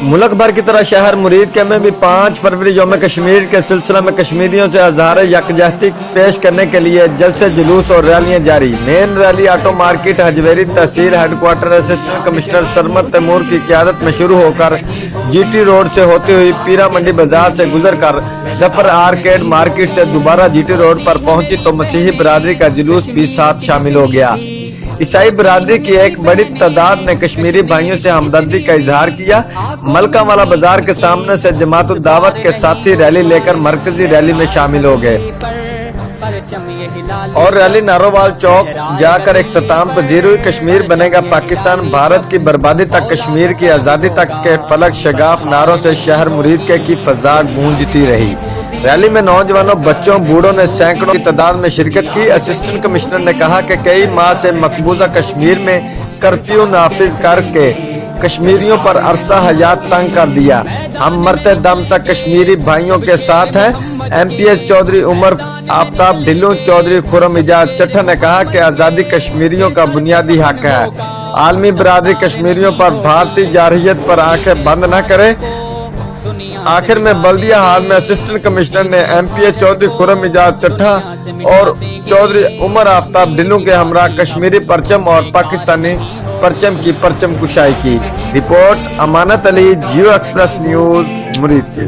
ملک بھر کی طرح شہر مرید کے میں بھی 5 فروری یوم کشمیر کے سلسلہ میں کشمیریوں سے اظہار یکجہتی پیش کرنے کے لیے جلسے جلوس اور ریلیاں جاری۔ Main rally auto market Hajveri تحصیل head quarter assistant commissioner Sarmad Taimur کی قیادت میں شروع ہو کر جی ٹی روڈ سے ہوتی ہوئی پیرا منڈی بازار سے گزر کر ظفر آرکیڈ مارکیٹ سے دوبارہ جی ٹی روڈ پر پہنچی تو مسیحی برادری کا جلوس بھی ساتھ شامل ہو گیا۔ عیسائی برادری کی ایک بڑی تعداد نے کشمیری بھائیوں سے ہمدردی کا اظہار کیا۔ ملکہ والا بازار کے سامنے سے جماعت الدعوت کے ساتھی ریلی لے کر مرکزی ریلی میں شامل ہو گئے اور ریلی نارووال چوک جا کر اختتام پذیر ہوئی۔ کشمیر بنے گا پاکستان، بھارت کی بربادی تک، کشمیر کی آزادی تک کے فلک شگاف نعروں سے شہر مرید کی فضا گونجتی رہی۔ ریلی میں نوجوانوں، بچوں، بوڑھوں نے سینکڑوں کی تعداد میں شرکت کی۔ اسسٹنٹ کمشنر نے کہا کہ کئی ماہ سے مقبوضہ کشمیر میں کرفیو نافذ کر کے کشمیریوں پر عرصہ حیات تنگ کر دیا۔ ہم مرتے دم تک کشمیری بھائیوں کے ساتھ ہیں۔ ایم پی ایس چودھری عمر آفتاب ڈھلوں، چودھری خرم اجاز چٹھا نے کہا کہ آزادی کشمیریوں کا بنیادی حق ہے۔ عالمی برادری کشمیریوں پر بھارتی جارحیت پر آنکھیں بند نہ کرے۔ آخر میں بلدیہ ہال میں اسسٹنٹ کمشنر نے ایم پی ایس چودھری خرم اجاز چٹھا اور چودھری عمر آفتاب ڈھلوں کے ہمراہ کشمیری پرچم اور پاکستانی پرچم کی پرچم کشائی کی۔ رپورٹ امانت علی، جیو ایکسپریس نیوز، مرید۔